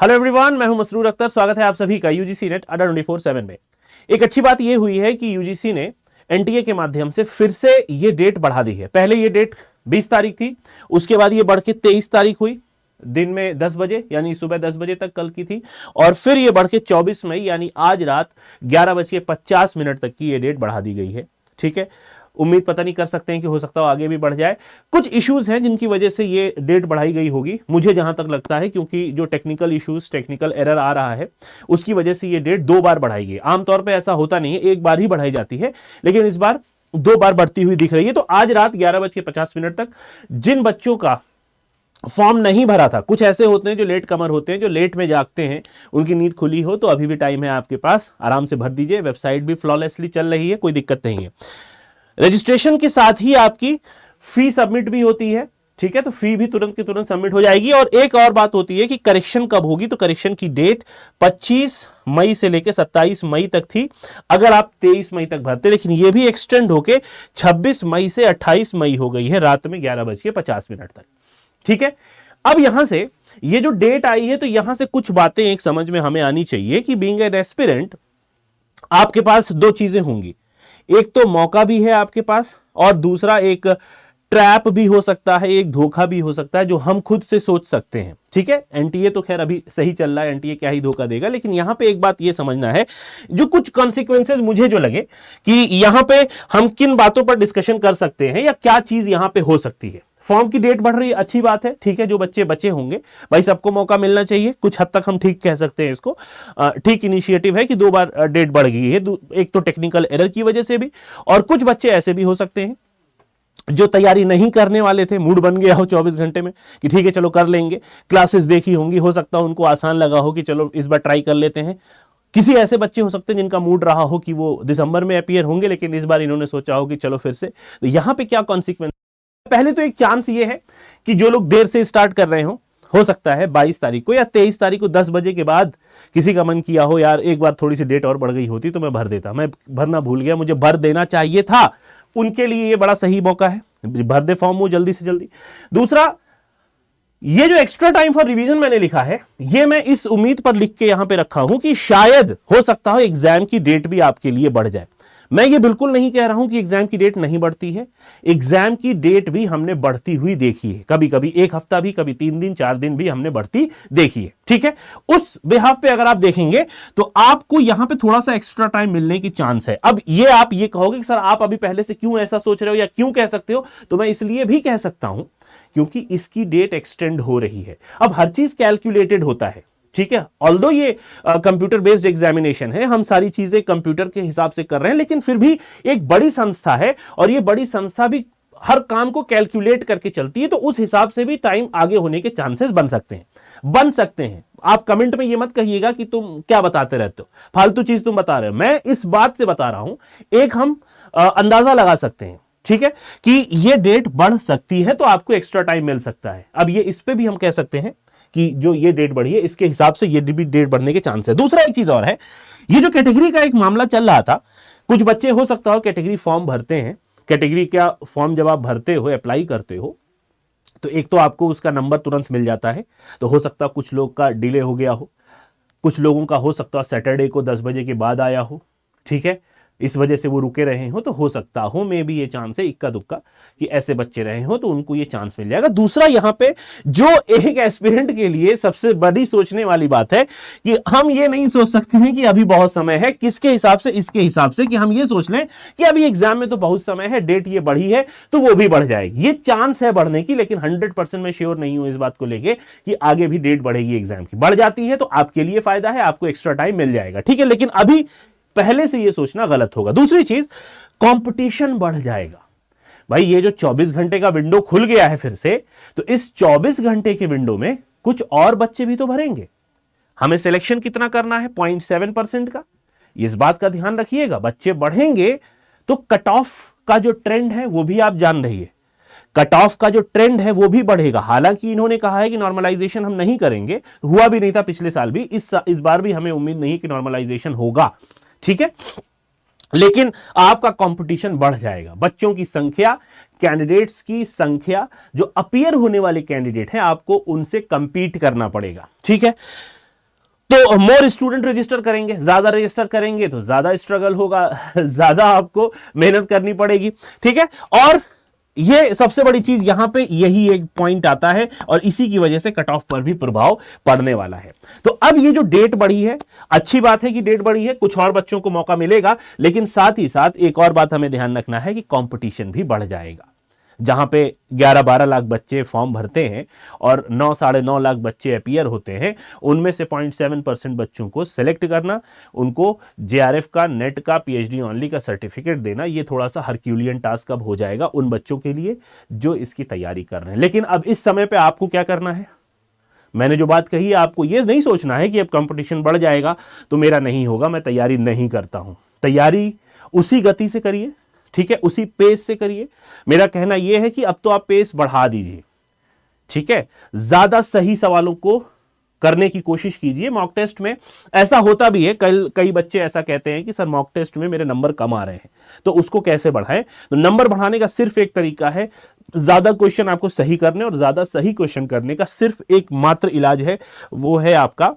Hello everyone, मैं हूं मसरूर अख्तर। स्वागत है आप सभी का यूजीसी नेट अड्डा 24/7 में। एक अच्छी बात यह हुई है कि यूजीसी ने एनटीए के माध्यम से फिर से ये डेट बढ़ा दी है। पहले ये डेट 20 तारीख थी, उसके बाद ये बढ़ के 23 तारीख हुई, दिन में 10 बजे यानी सुबह 10 बजे तक कल की थी, और फिर ये बढ़ के 24 मई यानी आज रात 11:50 तक की ये डेट बढ़ा दी गई है। ठीक है, उम्मीद पता नहीं कर सकते हैं कि हो सकता हो आगे भी बढ़ जाए। कुछ इश्यूज हैं जिनकी वजह से ये डेट बढ़ाई गई होगी, मुझे जहां तक लगता है, क्योंकि जो टेक्निकल इश्यूज, टेक्निकल एरर आ रहा है उसकी वजह से ये डेट 2 बार बढ़ाई गई। आमतौर पे ऐसा होता नहीं है, एक बार ही बढ़ाई जाती है, लेकिन इस बार 2 बार बढ़ती हुई दिख रही है। तो आज रात 11:50 तक जिन बच्चों का फॉर्म नहीं भरा था, कुछ ऐसे होते हैं जो लेट कमर होते हैं, जो लेट में जागते हैं, उनकी नींद खुली हो तो अभी भी टाइम है आपके पास, आराम से भर दीजिए। वेबसाइट भी फ्लॉलेसली चल रही है, कोई दिक्कत नहीं है। रजिस्ट्रेशन के साथ ही आपकी फी सबमिट भी होती है। ठीक है, तो फी भी तुरंत की तुरंत सबमिट हो जाएगी। और एक और बात होती है कि करेक्शन कब होगी, तो करेक्शन की डेट 25 मई से लेकर 27 मई तक थी, अगर आप 23 मई तक भरते, लेकिन यह भी एक्सटेंड होके 26 मई से 28 मई हो गई है, रात में 11:50 तक। ठीक है, अब यहां से ये जो डेट आई है, तो यहां से कुछ बातें एक समझ में हमें आनी चाहिए कि बीइंग एन एस्पिरेंट आपके पास 2 चीजें होंगी। एक तो मौका भी है आपके पास, और दूसरा एक ट्रैप भी हो सकता है, एक धोखा भी हो सकता है जो हम खुद से सोच सकते हैं। ठीक है, एनटीए तो खैर अभी सही चल रहा है, एनटीए क्या ही धोखा देगा, लेकिन यहां पे एक बात यह समझना है, जो कुछ कॉन्सिक्वेंसेस मुझे जो लगे कि यहां पे हम किन बातों पर डिस्कशन कर सकते हैं या क्या चीज यहां पे हो सकती है। फॉर्म की डेट बढ़ रही है, अच्छी बात है। ठीक है, जो बच्चे बचे होंगे, भाई सबको मौका मिलना चाहिए, कुछ हद तक हम ठीक कह सकते हैं इसको। ठीक इनिशिएटिव है कि 2 बार डेट बढ़ गई है, एक तो टेक्निकल एरर की वजह से भी, और कुछ बच्चे ऐसे भी हो सकते हैं जो तैयारी नहीं करने वाले थे, मूड बन गया हो 24 घंटे में कि ठीक है चलो कर लेंगे, क्लासेस देखी होंगी, हो सकता है उनको आसान लगा हो कि चलो इस बार ट्राई कर लेते हैं। किसी ऐसे बच्चे हो सकते हैं जिनका मूड रहा हो कि वो दिसंबर में अपीयर होंगे, लेकिन इस बार इन्होंने सोचा हो कि चलो फिर से। तो यहां पे क्या कॉन्सिक्वेंस, पहले तो एक चांस ये है कि जो लोग देर से स्टार्ट कर रहे हो सकता है 22 तारीख को या 23 तारीख को 10 बजे के बाद किसी का मन किया हो, यार एक बार थोड़ी सी डेट और बढ़ गई होती तो मैं भर देता, मैं भरना भूल गया, मुझे भर देना चाहिए था। उनके लिए ये बड़ा सही मौका है, भर दे फॉर्म वो जल्दी से जल्दी। दूसरा, ये जो एक्स्ट्रा टाइम फॉर रिवीजन मैंने लिखा है, ये मैं इस उम्मीद पर लिख के यहां पे रखा हूं कि शायद हो सकता हो एग्जाम की डेट भी आपके लिए बढ़ जाए। मैं ये बिल्कुल नहीं कह रहा हूं कि एग्जाम की डेट नहीं बढ़ती है, एग्जाम की डेट भी हमने बढ़ती हुई देखी है, कभी कभी 1 हफ्ता भी, कभी 3 दिन 4 दिन भी हमने बढ़ती देखी है। ठीक है, उस बिहाफ पे अगर आप देखेंगे तो आपको यहां पे थोड़ा सा एक्स्ट्रा टाइम मिलने की चांस है। अब ये आप ये कहोगे कि सर आप अभी पहले से क्यों ऐसा सोच रहे हो या क्यों कह सकते हो, तो मैं इसलिए भी कह सकता हूं क्योंकि इसकी डेट एक्सटेंड हो रही है। अब हर चीज कैलकुलेटेड होता है। ठीक है, ऑल्दो ये कंप्यूटर बेस्ड एग्जामिनेशन है, हम सारी चीजें कंप्यूटर के हिसाब से कर रहे हैं, लेकिन फिर भी एक बड़ी संस्था है, और ये बड़ी संस्था भी हर काम को कैलकुलेट करके चलती है, तो उस हिसाब से भी टाइम आगे होने के चांसेस बन सकते हैं। आप कमेंट में ये मत कहिएगा कि तुम क्या बताते रहते हो, फालतू चीज तुम बता रहे हो। मैं इस बात से बता रहा हूं, एक हम अंदाजा लगा सकते हैं, ठीक है, कि ये डेट बढ़ सकती है तो आपको एक्स्ट्रा टाइम मिल सकता है। अब ये इस पे भी हम कह सकते हैं कि जो ये डेट बढ़ी है इसके हिसाब से ये भी डेट बढ़ने के चांस है। दूसरा एक चीज और है, ये जो कैटेगरी का एक मामला चल रहा था, कुछ बच्चे हो सकता हो कैटेगरी फॉर्म भरते हैं, कैटेगरी का फॉर्म जब आप भरते हो, अप्लाई करते हो, तो एक तो आपको उसका नंबर तुरंत मिल जाता है, तो हो सकता है कुछ लोग का डिले हो गया हो, कुछ लोगों का हो सकता है सैटरडे को 10 बजे के बाद आया हो। ठीक है, इस वजह से वो रुके रहे हो, तो हो सकता हो मे भी ये चांस है, इक्का दुक्का, कि ऐसे बच्चे रहे हो तो उनको ये चांस मिल जाएगा। दूसरा, यहां पे जो एक एस्पिरेंट के लिए सबसे बड़ी सोचने वाली बात है कि हम ये नहीं सोच सकते हैं कि अभी बहुत समय है, किसके हिसाब से, इसके हिसाब से कि हम ये सोच लें कि अभी एग्जाम में तो बहुत समय है, डेट ये बढ़ी है तो वो भी बढ़ जाएगी। ये चांस है बढ़ने की, लेकिन 100% मैं श्योर नहीं हूं इस बात को लेके कि आगे भी डेट बढ़ेगी एग्जाम की। बढ़ जाती है तो आपके लिए फायदा है, आपको एक्स्ट्रा टाइम मिल जाएगा। ठीक है, लेकिन अभी पहले से यह सोचना गलत होगा। दूसरी चीज, कंपटीशन बढ़ जाएगा। भाई ये जो 24 घंटे का विंडो खुल गया है फिर से, तो इस 24 घंटे के विंडो में कुछ और बच्चे भी तो भरेंगे। हमें सिलेक्शन कितना करना है, 0.7% का, इस बात का ध्यान रखिएगा। बच्चे बढ़ेंगे तो कट ऑफ का जो ट्रेंड है वो भी आप जान रही है, कट ऑफ का जो ट्रेंड है वो भी बढ़ेगा। हालांकि इन्होंने कहा है कि नॉर्मलाइजेशन हम नहीं करेंगे, हुआ भी नहीं था पिछले साल भी, इस बार भी हमें उम्मीद नहीं कि नॉर्मलाइजेशन होगा। ठीक है, लेकिन आपका कंपटीशन बढ़ जाएगा, बच्चों की संख्या, कैंडिडेट्स की संख्या, जो अपीयर होने वाले कैंडिडेट हैं आपको उनसे कंपीट करना पड़ेगा। ठीक है, तो मोर स्टूडेंट रजिस्टर करेंगे, ज्यादा रजिस्टर करेंगे तो ज्यादा स्ट्रगल होगा, ज्यादा आपको मेहनत करनी पड़ेगी, ठीक है। और ये सबसे बड़ी चीज यहां पे यही एक पॉइंट आता है और इसी की वजह से कट ऑफ पर भी प्रभाव पड़ने वाला है। तो अब ये जो डेट बढ़ी है, अच्छी बात है कि डेट बढ़ी है, कुछ और बच्चों को मौका मिलेगा, लेकिन साथ ही साथ एक और बात हमें ध्यान रखना है कि कंपटीशन भी बढ़ जाएगा। जहां पे 11-12 लाख बच्चे फॉर्म भरते हैं और 9-9.5 लाख बच्चे अपीयर होते हैं, उनमें से 0.7% बच्चों को सेलेक्ट करना, उनको जेआरएफ का, नेट का, पीएचडी ओनली का सर्टिफिकेट देना, ये थोड़ा सा हरक्यूलियन टास्क अब हो जाएगा उन बच्चों के लिए जो इसकी तैयारी कर रहे हैं। लेकिन अब इस समय पे आपको क्या करना है, मैंने जो बात कही, आपको यह नहीं सोचना है कि अब कंपटीशन बढ़ जाएगा तो मेरा नहीं होगा, मैं तैयारी नहीं करता हूं। तैयारी उसी गति से करिए, ठीक है, उसी पेस से करिए। मेरा कहना यह है कि अब तो आप पेस बढ़ा दीजिए, ठीक है, ज्यादा सही सवालों को करने की कोशिश कीजिए। मॉक टेस्ट में ऐसा होता भी है, कई बच्चे ऐसा कहते हैं कि सर मॉक टेस्ट में मेरे नंबर कम आ रहे हैं, तो उसको कैसे बढ़ाएं। तो नंबर बढ़ाने का सिर्फ एक तरीका है, ज्यादा क्वेश्चन आपको सही करने, और ज्यादा सही क्वेश्चन करने का सिर्फ एक मात्र इलाज है, वो है आपका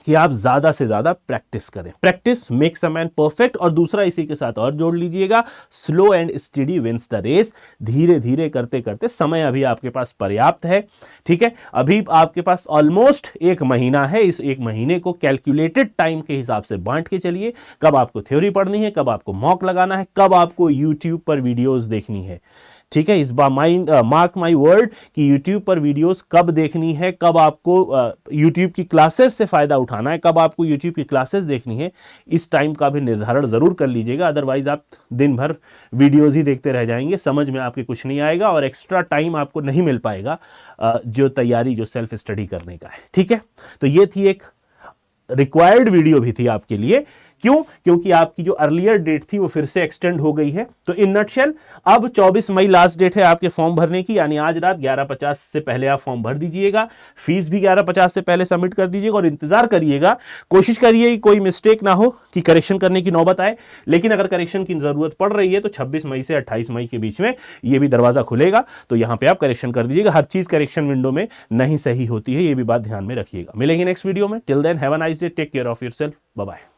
कि आप ज्यादा से ज्यादा प्रैक्टिस करें। Practice makes a man perfect. और दूसरा इसी के साथ और जोड़ लीजिएगा, slow and study wins the race. धीरे धीरे करते करते, समय अभी आपके पास पर्याप्त है, ठीक है, अभी आपके पास ऑलमोस्ट 1 महीना है। इस 1 महीने को कैलकुलेटेड टाइम के हिसाब से बांट के चलिए। कब आपको थ्योरी पढ़नी है, कब आपको मॉक लगाना है, कब आपको यूट्यूब पर वीडियोज देखनी है, ठीक है। इस बार मार्क माई वर्ड कि YouTube पर वीडियोस कब देखनी है, कब आपको YouTube की क्लासेस से फायदा उठाना है, कब आपको YouTube की क्लासेस देखनी है, इस टाइम का भी निर्धारण जरूर कर लीजिएगा। अदरवाइज आप दिन भर वीडियोस ही देखते रह जाएंगे, समझ में आपके कुछ नहीं आएगा और एक्स्ट्रा टाइम आपको नहीं मिल पाएगा जो तैयारी, जो सेल्फ स्टडी करने का है, ठीक है। तो ये थी एक रिक्वायर्ड वीडियो भी थी आपके लिए। क्यों? क्योंकि आपकी जो अर्लियर डेट थी वो फिर से एक्सटेंड हो गई है। तो इन नटशेल अब 24 मई लास्ट डेट है आपके फॉर्म भरने की, यानी आज रात 11:50 से पहले आप फॉर्म भर दीजिएगा। फीस भी 11:50 से पहले सबमिट कर दीजिएगा और इंतजार करिएगा, कोशिश करिए कि कोई मिस्टेक ना हो, कि करेक्शन करने की नौबत आए। लेकिन अगर करेक्शन की जरूरत पड़ रही है तो 26 मई से 28 मई के बीच में ये भी दरवाजा खुलेगा, तो यहां पर आप करेक्शन कर दीजिएगा। हर चीज करेक्शन विंडो में नहीं सही होती है, ये भी बात ध्यान में रखिएगा। मिलेंगे नेक्स्ट वीडियो में। Till then have a nice day, take care of yourself, bye bye.